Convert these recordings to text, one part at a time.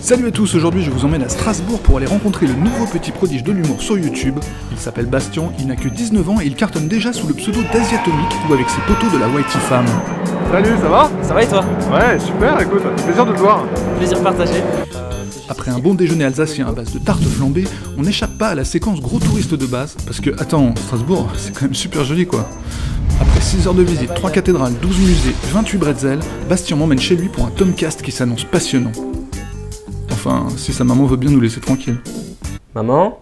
Salut à tous, aujourd'hui je vous emmène à Strasbourg pour aller rencontrer le nouveau petit prodige de l'humour sur YouTube. Il s'appelle Bastien, il n'a que 19 ans et il cartonne déjà sous le pseudo d'Asiatomique ou avec ses potos de la Whitey Femme. Salut, ça va? Ça va et toi? Ouais, super, écoute, plaisir de te voir. Plaisir partagé. Après un bon déjeuner alsacien à base de tartes flambées, on n'échappe pas à la séquence gros touriste de base, parce que, attends, Strasbourg, c'est quand même super joli quoi. Après 6 heures de visite, 3 cathédrales, 12 musées, 28 bretzels, Bastien m'emmène chez lui pour un Tomcast qui s'annonce passionnant. Enfin, si sa maman veut bien nous laisser tranquille. Maman?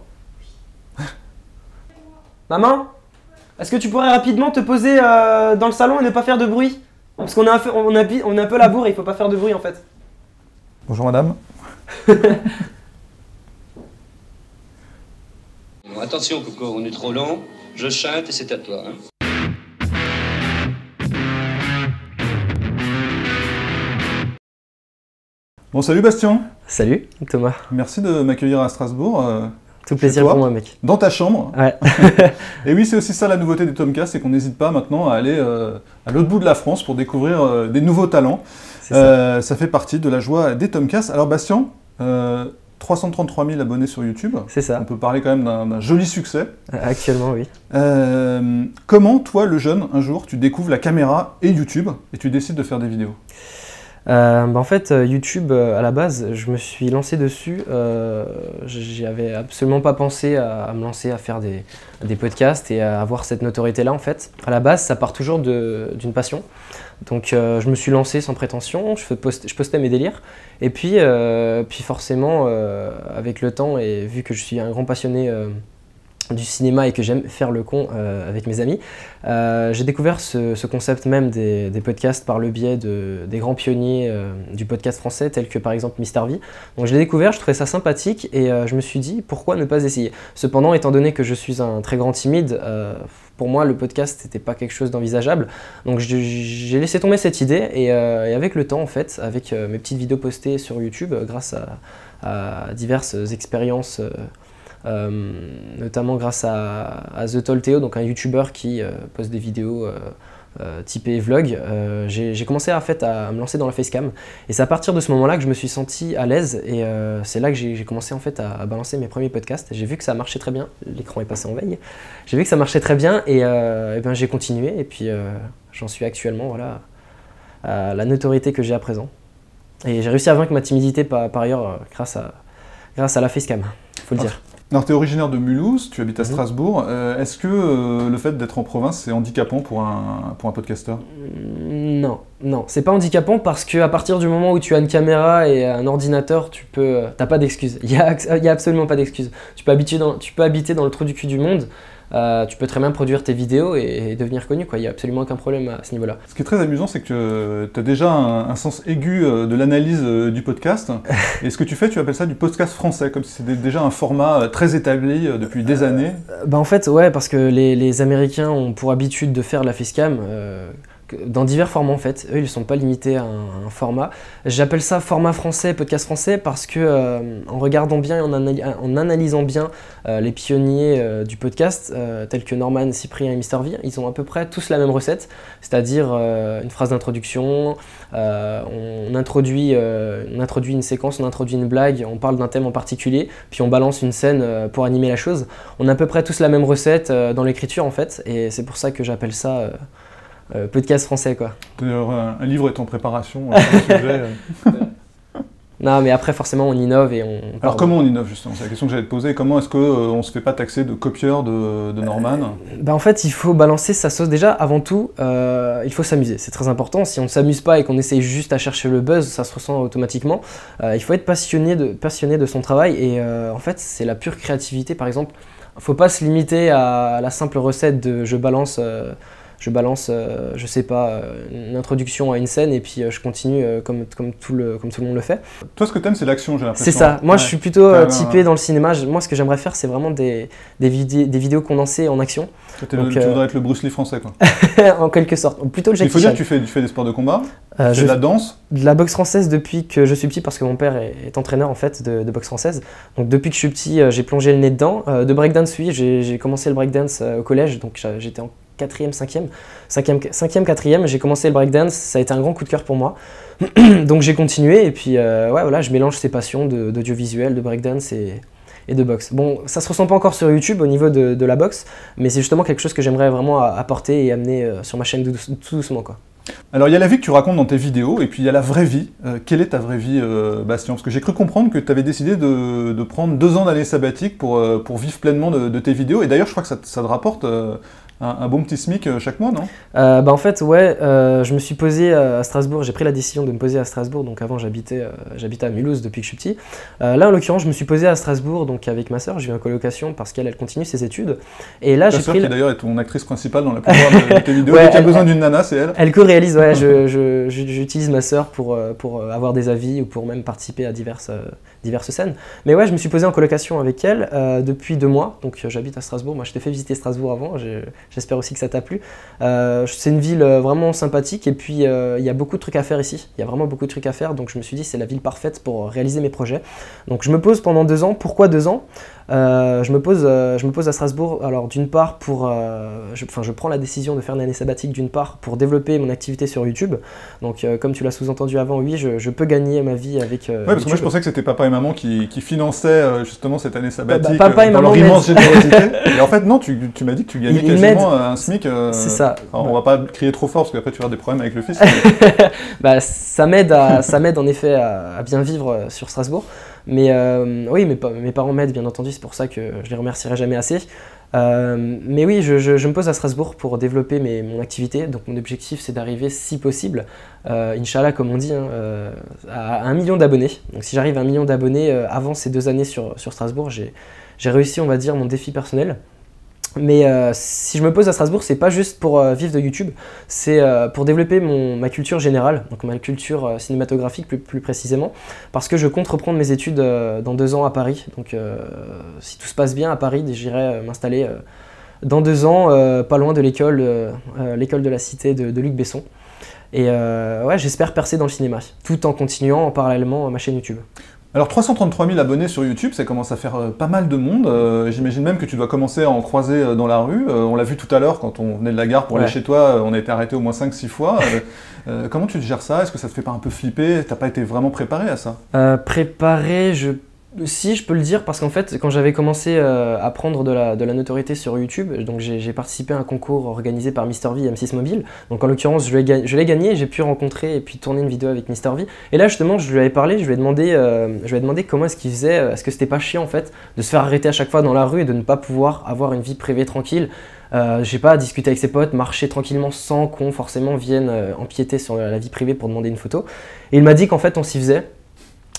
Maman? Est-ce que tu pourrais rapidement te poser dans le salon et ne pas faire de bruit? Parce qu'on a un peu la bourre et il faut pas faire de bruit en fait. Bonjour madame. Bon, attention Coco, on est trop lent, je chante et c'est à toi. Hein. Bon salut Bastien. Salut Thomas. Merci de m'accueillir à Strasbourg. Tout plaisir toi, pour moi mec. Dans ta chambre. Ouais. Et oui, c'est aussi ça la nouveauté des Tomcasts, c'est qu'on n'hésite pas maintenant à aller à l'autre bout de la France pour découvrir des nouveaux talents. Ça fait partie de la joie des Tomcasts. Alors Bastien, 333 000 abonnés sur YouTube. C'est ça. On peut parler quand même d'un joli succès. Actuellement, oui. Comment, toi, le jeune, un jour, tu découvres la caméra et YouTube et tu décides de faire des vidéos? En fait, YouTube, à la base, je me suis lancé dessus. J'y avais absolument pas pensé à me lancer à faire des podcasts et à avoir cette notoriété-là, en fait. À la base, ça part toujours d'une passion. Donc, je me suis lancé sans prétention, je postais mes délires. Et puis forcément, avec le temps, et vu que je suis un grand passionné du cinéma et que j'aime faire le con avec mes amis, j'ai découvert ce concept même des podcasts par le biais des grands pionniers du podcast français tels que par exemple Mister V. Donc je l'ai découvert, je trouvais ça sympathique et je me suis dit pourquoi ne pas essayer. Cependant, étant donné que je suis un très grand timide, pour moi le podcast n'était pas quelque chose d'envisageable. Donc j'ai laissé tomber cette idée et avec le temps en fait, avec mes petites vidéos postées sur YouTube grâce à diverses expériences notamment grâce à The Tall Theo, donc un YouTuber qui poste des vidéos typées vlog, j'ai commencé à me lancer dans la facecam et c'est à partir de ce moment-là que je me suis senti à l'aise et c'est là que j'ai commencé en fait à balancer mes premiers podcasts. J'ai vu que ça marchait très bien, l'écran est passé en veille, j'ai vu que ça marchait très bien et ben, j'ai continué et puis j'en suis actuellement voilà, à la notoriété que j'ai à présent. Et j'ai réussi à vaincre ma timidité par ailleurs grâce à la facecam, faut le dire. Alors, tu es originaire de Mulhouse, tu habites à Strasbourg. Est-ce que le fait d'être en province, c'est handicapant pour un podcasteur? Non, c'est pas handicapant parce qu'à partir du moment où tu as une caméra et un ordinateur, t'as pas d'excuses. Il y a absolument pas d'excuses. Tu peux habiter dans le trou du cul du monde. Tu peux très bien produire tes vidéos et devenir connu, quoi. Il n'y a absolument aucun problème à ce niveau-là. Ce qui est très amusant, c'est que tu as déjà un sens aigu de l'analyse du podcast. Et ce que tu fais, tu appelles ça du podcast français, comme si c'était déjà un format très établi depuis des années. En fait, ouais, parce que les Américains ont pour habitude de faire la facecam dans divers formats en fait. Eux, ils ne sont pas limités à un format. J'appelle ça format français, podcast français, parce que en regardant bien et en analysant bien les pionniers du podcast, tels que Norman, Cyprien et Mister V, ils ont à peu près tous la même recette, c'est-à-dire une phrase d'introduction, on introduit une séquence, on introduit une blague, on parle d'un thème en particulier, puis on balance une scène pour animer la chose. On a à peu près tous la même recette dans l'écriture en fait, et c'est pour ça que j'appelle ça podcast français quoi. D'ailleurs, un livre est en préparation sur le sujet. Non mais après forcément on innove et on... Alors comment on innove justement? C'est la question que j'allais te poser. Comment est-ce qu'on ne se fait pas taxer de copieur de Norman? En fait il faut balancer sa sauce déjà. Avant tout il faut s'amuser, c'est très important. Si on ne s'amuse pas et qu'on essaye juste à chercher le buzz, ça se ressent automatiquement. Il faut être passionné de son travail et en fait c'est la pure créativité. Par exemple, il ne faut pas se limiter à la simple recette de je balance, je sais pas, une introduction à une scène et puis je continue comme tout le monde le fait. Toi, ce que t'aimes, c'est l'action, j'ai l'impression. C'est ça. Moi, je suis plutôt typé dans le cinéma. Moi, ce que j'aimerais faire, c'est vraiment des vidéos condensées en action. Tu voudrais être le Bruce Lee français, quoi. En quelque sorte. Plutôt le Jackie Chan. Il faut dire que tu fais des sports de combat, tu fais de la danse. De la boxe française depuis que je suis petit, parce que mon père est entraîneur en fait de boxe française. Donc depuis que je suis petit, j'ai plongé le nez dedans. De breakdance, oui, j'ai commencé le breakdance au collège, donc j'étais quatrième, quatrième, j'ai commencé le breakdance, ça a été un grand coup de cœur pour moi. Donc j'ai continué et puis ouais, voilà, je mélange ces passions d'audiovisuel, de breakdance et de boxe. Bon, ça se ressent pas encore sur YouTube au niveau de la boxe, mais c'est justement quelque chose que j'aimerais vraiment apporter et amener sur ma chaîne tout doucement, quoi. Alors il y a la vie que tu racontes dans tes vidéos, et puis il y a la vraie vie. Quelle est ta vraie vie, Bastien? Parce que j'ai cru comprendre que tu avais décidé de prendre 2 ans d'année sabbatique pour vivre pleinement de tes vidéos, et d'ailleurs je crois que ça te rapporte un bon petit SMIC chaque mois, non? Bah en fait, ouais, je me suis posé à Strasbourg, j'ai pris la décision de me poser à Strasbourg, donc avant j'habitais à Mulhouse depuis que je suis petit. Là en l'occurrence, je me suis posé à Strasbourg donc avec ma sœur, je vis en colocation parce qu'elle continue ses études. Et là, Ta j'ai sœur pris qui d'ailleurs est ton actrice principale dans la plupart de tes vidéos, Ouais, dès qu'il y a besoin d'une nana, c'est elle. Elle co-réalise, ouais, j'utilise ma sœur pour avoir des avis ou pour même participer à diverses scènes. Mais ouais, je me suis posé en colocation avec elle depuis 2 mois, donc j'habite à Strasbourg. Moi je t'ai fait visiter Strasbourg avant, j'espère aussi que ça t'a plu. C'est une ville vraiment sympathique et puis il y a beaucoup de trucs à faire ici. Il y a vraiment beaucoup de trucs à faire, donc je me suis dit c'est la ville parfaite pour réaliser mes projets. Donc je me pose pendant 2 ans. Pourquoi 2 ans? Je me pose à Strasbourg, alors d'une part pour, je prends la décision de faire une année sabbatique d'une part pour développer mon activité sur YouTube. Donc comme tu l'as sous-entendu avant, oui, je peux gagner ma vie avec Ouais, parce que moi je pensais que c'était papa et maman qui finançaient justement cette année sabbatique Papa et dans maman leur immense générosité. Et en fait non, tu m'as dit que tu gagnais quasiment un SMIC. C'est ça. Alors, on va pas crier trop fort parce qu'après tu vas avoir des problèmes avec le fils. Bah, ça m'aide en effet à bien vivre sur Strasbourg. Mais oui, mes parents m'aident bien entendu, c'est pour ça que je les remercierai jamais assez. Mais oui, je me pose à Strasbourg pour développer mon activité. Donc mon objectif c'est d'arriver si possible, Inch'Allah comme on dit, hein, à 1 million d'abonnés. Donc si j'arrive à 1 million d'abonnés avant ces 2 années sur Strasbourg, j'ai réussi, on va dire, mon défi personnel. Mais si je me pose à Strasbourg, c'est pas juste pour vivre de YouTube, c'est pour développer ma culture générale, donc ma culture cinématographique plus précisément, parce que je compte reprendre mes études dans 2 ans à Paris. Donc si tout se passe bien à Paris, j'irai m'installer dans 2 ans, pas loin de l'école de la Cité de Luc Besson. Et ouais, j'espère percer dans le cinéma, tout en continuant parallèlement ma chaîne YouTube. Alors 333 000 abonnés sur YouTube, ça commence à faire pas mal de monde. J'imagine même que tu dois commencer à en croiser dans la rue. On l'a vu tout à l'heure quand on venait de la gare pour aller chez toi, on a été arrêté au moins 5-6 fois. Comment tu gères ça? Est-ce que ça te fait pas un peu flipper? T'as pas été vraiment préparé à ça? Préparé, si, je peux le dire, parce qu'en fait, quand j'avais commencé à prendre de la notoriété sur YouTube, donc j'ai participé à un concours organisé par MrV et M6 Mobile. Donc en l'occurrence, je l'ai gagné, j'ai pu rencontrer et puis tourner une vidéo avec MrV. Et là, justement, je lui avais parlé, je lui ai demandé comment est-ce qu'il faisait, est-ce que c'était pas chiant en fait, de se faire arrêter à chaque fois dans la rue et de ne pas pouvoir avoir une vie privée tranquille. Je sais pas, discuter avec ses potes, marcher tranquillement sans qu'on forcément vienne empiéter sur la vie privée pour demander une photo. Et il m'a dit qu'en fait, on s'y faisait.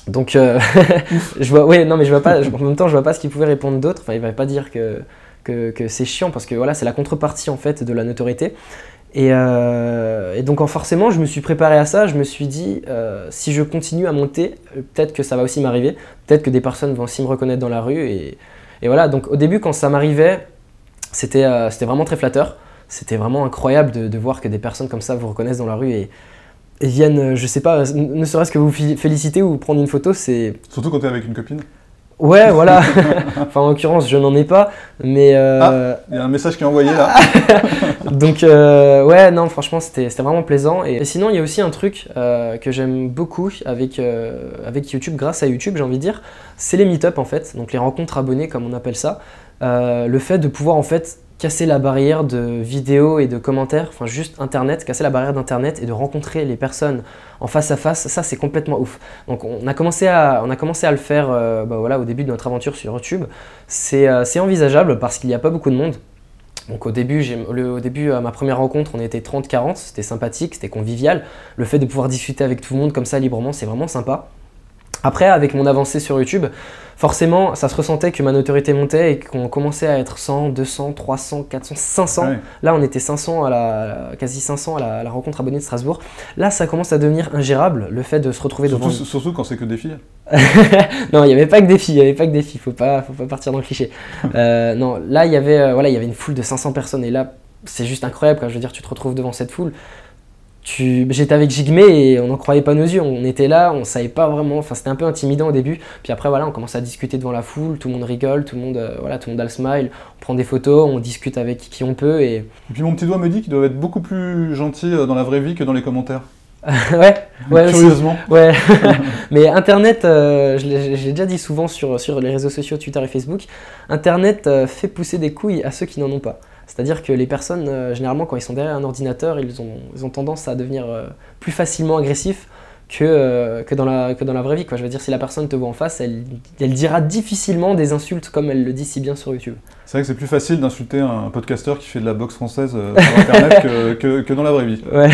Donc, je vois, ouais, non, mais je vois pas, en même temps, je vois pas ce qu'il pouvait répondre d'autre. Enfin, il va pas dire que c'est chiant parce que voilà, c'est la contrepartie en fait de la notoriété. Et donc, forcément, je me suis préparé à ça. Je me suis dit, si je continue à monter, peut-être que ça va aussi m'arriver. Peut-être que des personnes vont aussi me reconnaître dans la rue. Et voilà. Donc, au début, quand ça m'arrivait, c'était vraiment très flatteur. C'était vraiment incroyable de voir que des personnes comme ça vous reconnaissent dans la rue et viennent, je sais pas, ne serait-ce que vous féliciter ou prendre une photo, c'est... Surtout quand t'es avec une copine. Ouais, voilà. Enfin, en l'occurrence, je n'en ai pas, mais... Ah, il y a un message qui est envoyé là. Donc, ouais, non, franchement, c'était vraiment plaisant. Et sinon, il y a aussi un truc que j'aime beaucoup avec YouTube, grâce à YouTube, j'ai envie de dire, c'est les meet-up en fait, donc les rencontres abonnées, comme on appelle ça. Le fait de pouvoir en fait casser la barrière de vidéos et de commentaires, enfin juste internet, casser la barrière d'internet et de rencontrer les personnes en face à face, ça c'est complètement ouf. Donc on a commencé à le faire voilà, au début de notre aventure sur YouTube. C'est envisageable parce qu'il n'y a pas beaucoup de monde. Donc au début, à ma première rencontre, on était 30-40, c'était sympathique, c'était convivial. Le fait de pouvoir discuter avec tout le monde comme ça librement, c'est vraiment sympa. Après, avec mon avancée sur YouTube, forcément, ça se ressentait que ma notoriété montait et qu'on commençait à être 100, 200, 300, 400, 500. Ouais. Là, on était 500 quasi 500 à la rencontre abonnée de Strasbourg. Là, ça commence à devenir ingérable, le fait de se retrouver devant... Surtout quand c'est que des filles. Non, il n'y avait pas que des filles, faut pas partir dans le cliché. Non, là, il y avait une foule de 500 personnes et là, c'est juste incroyable, quand je veux dire, tu te retrouves devant cette foule. J'étais avec Jigmé et on n'en croyait pas nos yeux. On était là, on savait pas vraiment. Enfin, c'était un peu intimidant au début. Puis après, voilà, on commence à discuter devant la foule. Tout le monde rigole, tout le monde a le smile. On prend des photos, on discute avec qui on peut. Et puis mon petit doigt me dit qu'il doit être beaucoup plus gentil dans la vraie vie que dans les commentaires. ouais, curieusement. Aussi. Ouais. Mais Internet, je l'ai déjà dit souvent sur les réseaux sociaux, Twitter et Facebook, Internet fait pousser des couilles à ceux qui n'en ont pas. C'est-à-dire que les personnes, généralement, quand ils sont derrière un ordinateur, ils ont tendance à devenir plus facilement agressifs que dans la vraie vie, quoi. Je veux dire, si la personne te voit en face, elle dira difficilement des insultes comme elle le dit si bien sur YouTube. C'est vrai que c'est plus facile d'insulter un podcasteur qui fait de la boxe française sur Internet que dans la vraie vie. Ouais.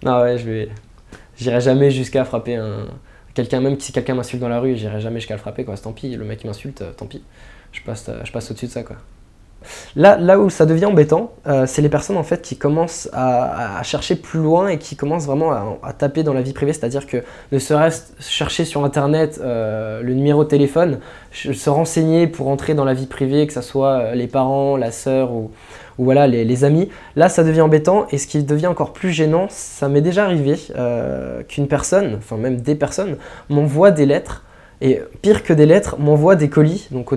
Non, ouais, j'irai jamais jusqu'à frapper quelqu'un, même si quelqu'un m'insulte dans la rue, j'irai jamais jusqu'à le frapper, quoi. Tant pis, le mec m'insulte, tant pis. Je passe au-dessus de ça, quoi. Là où ça devient embêtant, c'est les personnes en fait qui commencent à chercher plus loin et qui commencent vraiment à taper dans la vie privée, c'est-à-dire que ne serait-ce chercher sur internet le numéro de téléphone, se renseigner pour entrer dans la vie privée, que ce soit les parents, la sœur ou voilà, les amis. Là ça devient embêtant et ce qui devient encore plus gênant, ça m'est déjà arrivé qu'une personne, enfin même des personnes, m'envoient des lettres. Et pire que des lettres, m'envoie des colis donc,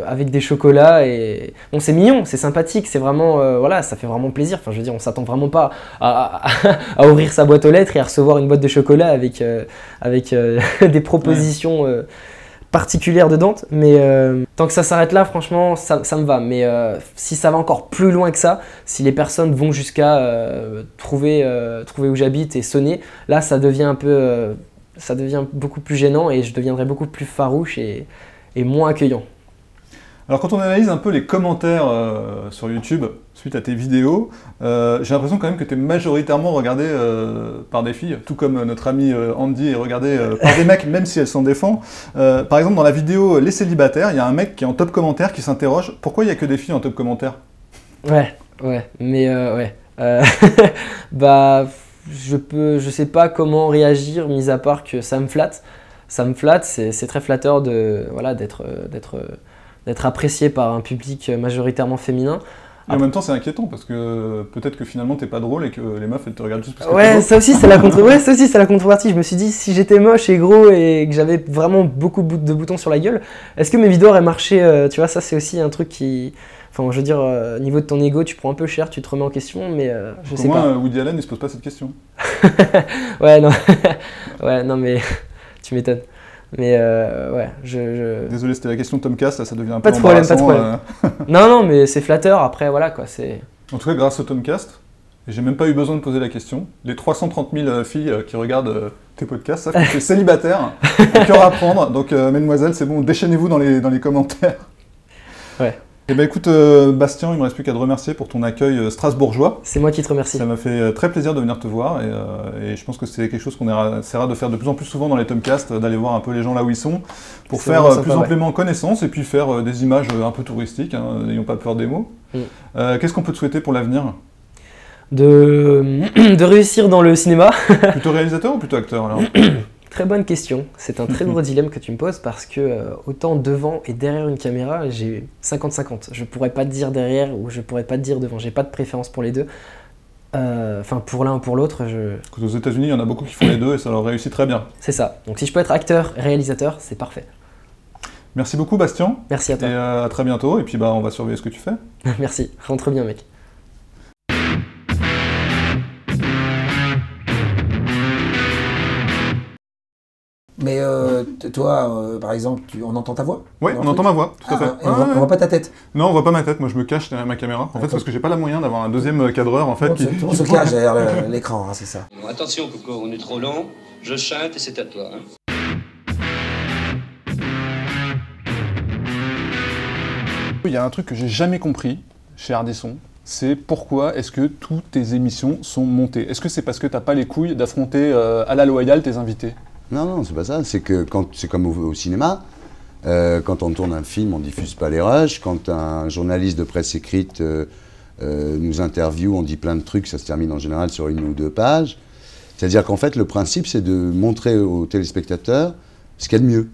avec des chocolats et bon, c'est mignon, c'est sympathique, c'est vraiment voilà, ça fait vraiment plaisir. Enfin, je veux dire, on s'attend vraiment pas à ouvrir sa boîte aux lettres et à recevoir une boîte de chocolat avec des propositions particulières dedans. Mais tant que ça s'arrête là, franchement, ça me va. Mais si ça va encore plus loin que ça, si les personnes vont jusqu'à trouver où j'habite et sonner, là, ça devient un peu ça devient beaucoup plus gênant et je deviendrai beaucoup plus farouche et moins accueillant. Alors quand on analyse un peu les commentaires sur YouTube suite à tes vidéos, j'ai l'impression quand même que tu es majoritairement regardé par des filles, tout comme notre ami Andy est regardé par des mecs, même si elle s'en défend. Par exemple, dans la vidéo Les célibataires, il y a un mec qui est en top commentaire qui s'interroge « Pourquoi il n'y a que des filles en top commentaire ?» Ouais, mais ouais. Bah... Je sais pas comment réagir, mis à part que ça me flatte. Ça me flatte, c'est très flatteur d'être apprécié par un public majoritairement féminin. Et en même temps, c'est inquiétant parce que peut-être que finalement t'es pas drôle et que les meufs elles te regardent juste parce que ouais, ça aussi c'est la contrepartie. Je me suis dit, si j'étais moche et gros et que j'avais vraiment beaucoup de boutons sur la gueule, est-ce que mes vidéos auraient marché? Tu vois, ça c'est aussi un truc qui... Enfin, je veux dire, au niveau de ton ego, tu prends un peu cher, tu te remets en question, mais je sais pas. Woody Allen, il se pose pas cette question. Ouais, non. Ouais, non, mais tu m'étonnes. Mais ouais, Désolé, c'était la question de Tomcast, là, ça devient un peu embarrassant. Pas de problème. Non, non, mais c'est flatteur, après, voilà, quoi, c'est... En tout cas, grâce au Tomcast, j'ai même pas eu besoin de poser la question. Les 330 000 filles qui regardent tes podcasts savent que tu es célibataire, un cœur à prendre, donc mesdemoiselles, c'est bon, déchaînez-vous dans les commentaires. Ouais. Eh ben écoute, Bastien, il me reste plus qu'à te remercier pour ton accueil strasbourgeois. C'est moi qui te remercie. Ça m'a fait très plaisir de venir te voir et je pense que c'est quelque chose qu'on essaiera de faire de plus en plus souvent dans les Tomcasts, d'aller voir un peu les gens là où ils sont, pour faire plus amplement connaissance et puis faire des images un peu touristiques, hein, n'ayons pas peur des mots. Qu'est-ce qu'on peut te souhaiter pour l'avenir ? De réussir dans le cinéma. Plutôt réalisateur ou plutôt acteur alors ? Très bonne question, c'est un très gros dilemme que tu me poses parce que autant devant et derrière une caméra, j'ai 50-50. Je pourrais pas te dire derrière ou je pourrais pas te dire devant, j'ai pas de préférence pour les deux. Enfin, pour l'un ou pour l'autre, Aux États-Unis, il y en a beaucoup qui font les deux et ça leur réussit très bien. C'est ça, donc si je peux être acteur, réalisateur, c'est parfait. Merci beaucoup Bastien. Merci à toi. Et à très bientôt et puis on va surveiller ce que tu fais. Merci, rentre bien mec. Mais toi, par exemple, on entend ta voix? Oui, on entend ma voix, tout à fait. On voit pas ta tête? Non, on voit pas ma tête, moi je me cache derrière ma caméra. En fait, c'est parce que j'ai pas la moyen d'avoir un deuxième cadreur en fait. Tout le monde se cache derrière l'écran, hein, c'est ça. Bon, attention Coco, on est trop lent, je chante et c'est à toi. Hein. Il y a un truc que j'ai jamais compris chez Ardisson, c'est pourquoi est-ce que toutes tes émissions sont montées? Est-ce que c'est parce que t'as pas les couilles d'affronter à la loyale tes invités? Non, c'est pas ça. C'est que c'est comme au cinéma. Quand on tourne un film, on diffuse pas les rushs. Quand un journaliste de presse écrite nous interviewe, on dit plein de trucs, ça se termine en général sur 1 ou 2 pages. C'est-à-dire qu'en fait, le principe, c'est de montrer aux téléspectateurs ce qu'il y a de mieux.